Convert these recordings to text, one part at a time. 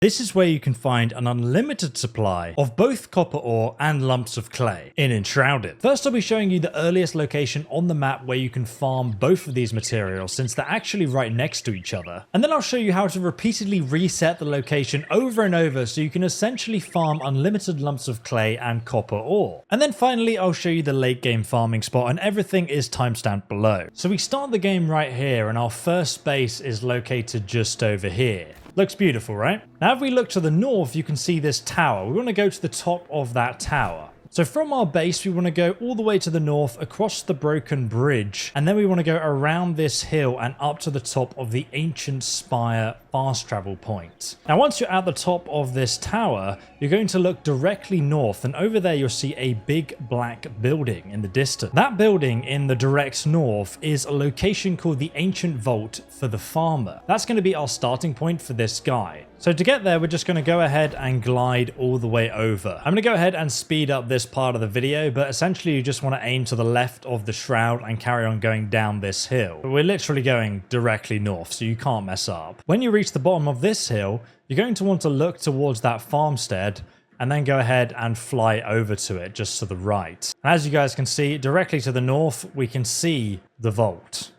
This is where you can find an unlimited supply of both copper ore and lumps of clay in Enshrouded. First, I'll be showing you the earliest location on the map where you can farm both of these materials since they're actually right next to each other. And then I'll show you how to repeatedly reset the location over and over so you can essentially farm unlimited lumps of clay and copper ore. And then finally, I'll show you the late game farming spot, and everything is timestamped below. So we start the game right here and our first base is located just over here. Looks beautiful, right? Now if we look to the north, you can see this tower. We want to go to the top of that tower. So from our base, we want to go all the way to the north, across the broken bridge, and then we want to go around this hill and up to the top of the ancient spire fast travel point. Now once you're at the top of this tower, you're going to look directly north, and over there you'll see a big black building in the distance. That building in the direct north is a location called the Ancient Vault for the Farmer. That's going to be our starting point for this guy. So to get there, we're just going to go ahead and glide all the way over. I'm going to go ahead and speed up this part of the video, but essentially you just want to aim to the left of the shroud and carry on going down this hill. But we're literally going directly north, so you can't mess up. When you reach the bottom of this hill, you're going to want to look towards that farmstead and then go ahead and fly over to it just to the right. And as you guys can see, directly to the north, we can see the vault.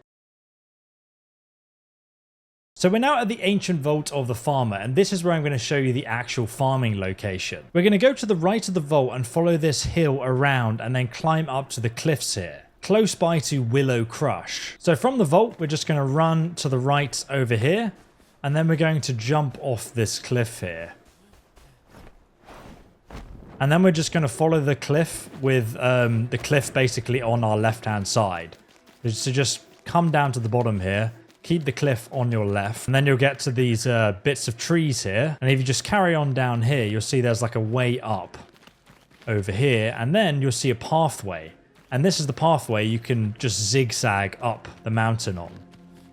So we're now at the Ancient Vault of the Farmer, and this is where I'm going to show you the actual farming location. We're going to go to the right of the vault and follow this hill around and then climb up to the cliffs here, close by to Willow Crush. So from the vault, we're just going to run to the right over here, and then we're going to jump off this cliff here. And then we're just going to follow the cliff with the cliff basically on our left-hand side. So just come down to the bottom here. Keep the cliff on your left, and then you'll get to these bits of trees here. And if you just carry on down here, you'll see there's like a way up over here, and then you'll see a pathway. And this is the pathway you can just zigzag up the mountain on.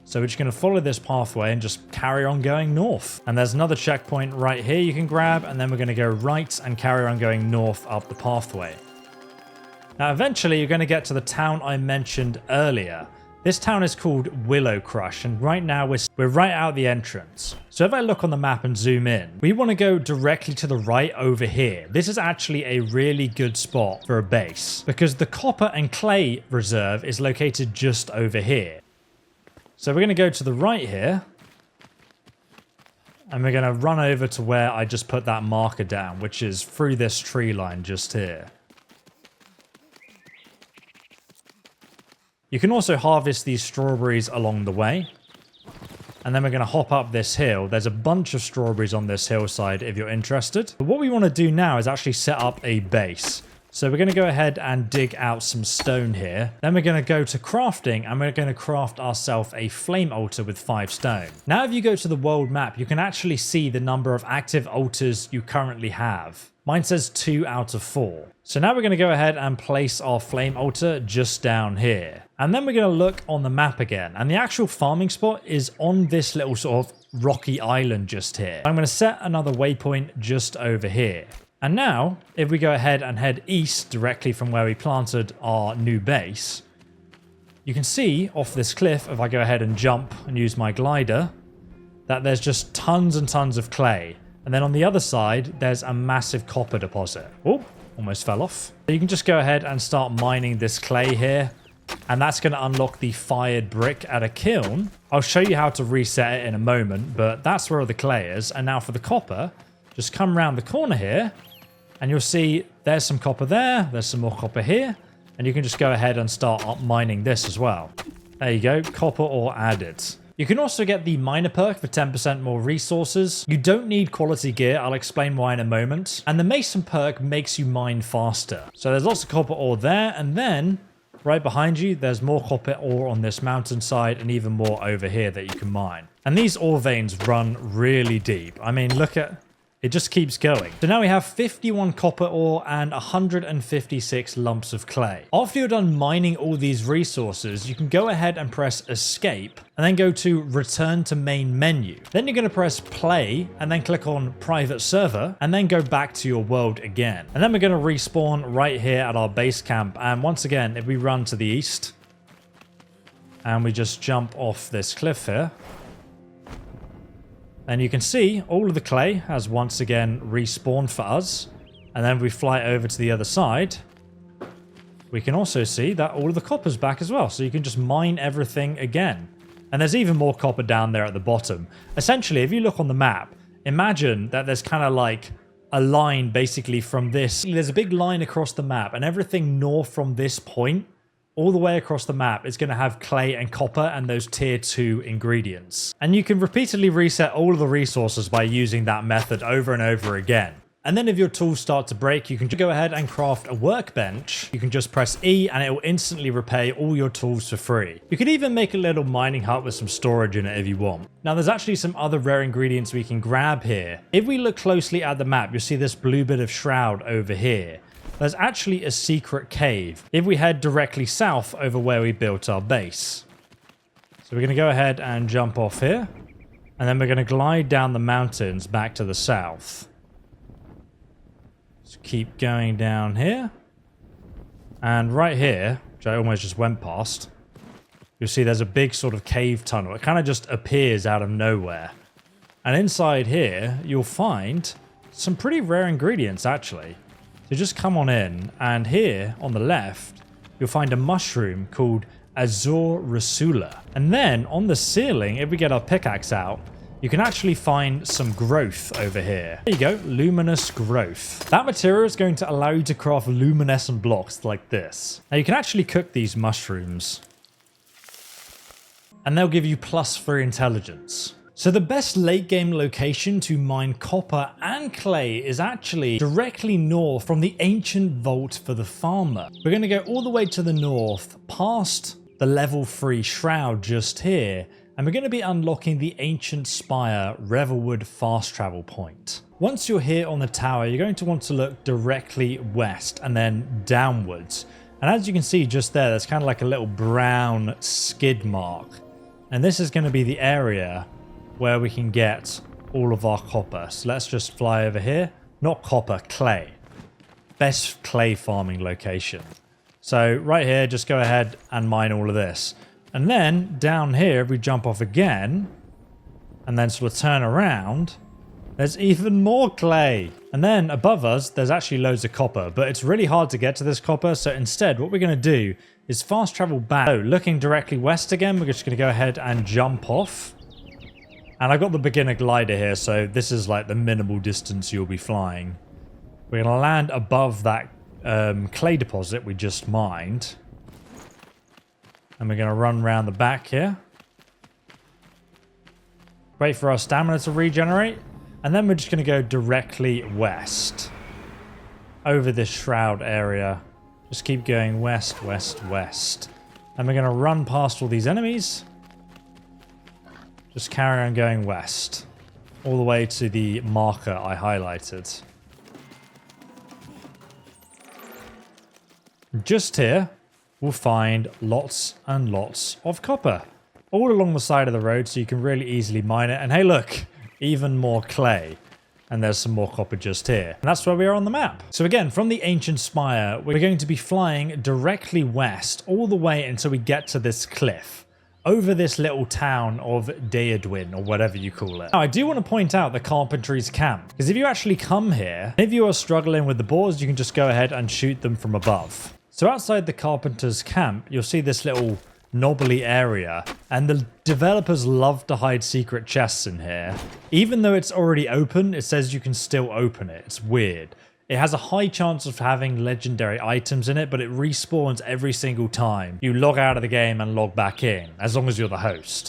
So we're just going to follow this pathway and just carry on going north. And there's another checkpoint right here you can grab, and then we're going to go right and carry on going north up the pathway. Now eventually you're going to get to the town I mentioned earlier. This town is called Willow Crush, and right now we're right out the entrance. So if I look on the map and zoom in, we want to go directly to the right over here. This is actually a really good spot for a base because the copper and clay reserve is located just over here. So we're going to go to the right here, and we're going to run over to where I just put that marker down, which is through this tree line just here. You can also harvest these strawberries along the way. And then we're going to hop up this hill. There's a bunch of strawberries on this hillside if you're interested. But what we want to do now is actually set up a base. So we're going to go ahead and dig out some stone here. Then we're going to go to crafting, and we're going to craft ourselves a flame altar with 5 stone. Now if you go to the world map, you can actually see the number of active altars you currently have. Mine says 2 out of 4. So now we're going to go ahead and place our flame altar just down here. And then we're going to look on the map again. And the actual farming spot is on this little sort of rocky island just here. I'm going to set another waypoint just over here. And now, if we go ahead and head east directly from where we planted our new base, you can see off this cliff, if I go ahead and jump and use my glider, that there's just tons and tons of clay. And then on the other side, there's a massive copper deposit. Oh, almost fell off. So you can just go ahead and start mining this clay here. And that's going to unlock the fired brick at a kiln. I'll show you how to reset it in a moment, but that's where the clay is. And now for the copper, just come around the corner here, and you'll see there's some copper there. There's some more copper here. And you can just go ahead and start mining this as well. There you go, copper ore added. You can also get the miner perk for 10% more resources. You don't need quality gear, I'll explain why in a moment. And the mason perk makes you mine faster. So there's lots of copper ore there, and then right behind you, there's more copper ore on this mountainside and even more over here that you can mine. And these ore veins run really deep. I mean, look at... it just keeps going. So now we have 51 copper ore and 156 lumps of clay. After you're done mining all these resources, you can go ahead and press escape and then go to return to main menu. Then you're going to press play and then click on private server and then go back to your world again. And then we're going to respawn right here at our base camp. And once again, if we run to the east and we just jump off this cliff here, And you can see all of the clay has once again respawned for us. And then we fly over to the other side. We can also see that all of the copper's back as well. So you can just mine everything again. And there's even more copper down there at the bottom. Essentially, if you look on the map, imagine that there's kind of like a line basically from this. There's a big line across the map, and everything north from this point all the way across the map is going to have clay and copper and those tier 2 ingredients. And you can repeatedly reset all of the resources by using that method over and over again. And then if your tools start to break, you can go ahead and craft a workbench. You can just press E and it will instantly repair all your tools for free. You could even make a little mining hut with some storage in it if you want. Now there's actually some other rare ingredients we can grab here. If we look closely at the map, you'll see this blue bit of shroud over here. There's actually a secret cave if we head directly south over where we built our base. So we're going to go ahead and jump off here. And then we're going to glide down the mountains back to the south. Just keep going down here. And right here, which I almost just went past, you'll see there's a big sort of cave tunnel. It kind of just appears out of nowhere. And inside here, you'll find some pretty rare ingredients, actually. So just come on in, and here on the left, you'll find a mushroom called Azure Rasula. And then on the ceiling, if we get our pickaxe out, you can actually find some growth over here. There you go, luminous growth. That material is going to allow you to craft luminescent blocks like this. Now you can actually cook these mushrooms, and they'll give you +3 intelligence. So the best late game location to mine copper and clay is actually directly north from the ancient vault for the farmer. We're going to go all the way to the north past the level 3 shroud just here, and we're going to be unlocking the Ancient Spire Revelwood fast travel point. Once you're here on the tower, you're going to want to look directly west and then downwards. And as you can see just there's kind of like a little brown skid mark. And this is going to be the area where we can get all of our copper. So let's just fly over here. Not copper, clay. Best clay farming location. So right here, just go ahead and mine all of this. And then down here, if we jump off again, and then sort of turn around, there's even more clay. And then above us, there's actually loads of copper, but it's really hard to get to this copper. So instead, what we're going to do is fast travel back. So looking directly west again, we're just going to go ahead and jump off. And I've got the beginner glider here, so this is like the minimal distance you'll be flying. We're going to land above that clay deposit we just mined. And we're going to run around the back here. Wait for our stamina to regenerate. And then we're just going to go directly west. Over this shroud area. Just keep going west, west, west. And we're going to run past all these enemies. Just carry on going west. All the way to the marker I highlighted. Just here, we'll find lots and lots of copper all along the side of the road, so you can really easily mine it. And hey, look, even more clay. And there's some more copper just here. And that's where we are on the map. So again, from the Ancient Spire, we're going to be flying directly west all the way until we get to this cliff over this little town of Deadwin, or whatever you call it. Now, I do want to point out the carpentry's camp, because if you actually come here, if you are struggling with the boars, you can just go ahead and shoot them from above. So outside the carpenter's camp, you'll see this little knobbly area, and the developers love to hide secret chests in here. Even though it's already open, it says you can still open it. It's weird. It has a high chance of having legendary items in it, but it respawns every single time you log out of the game and log back in, as long as you're the host.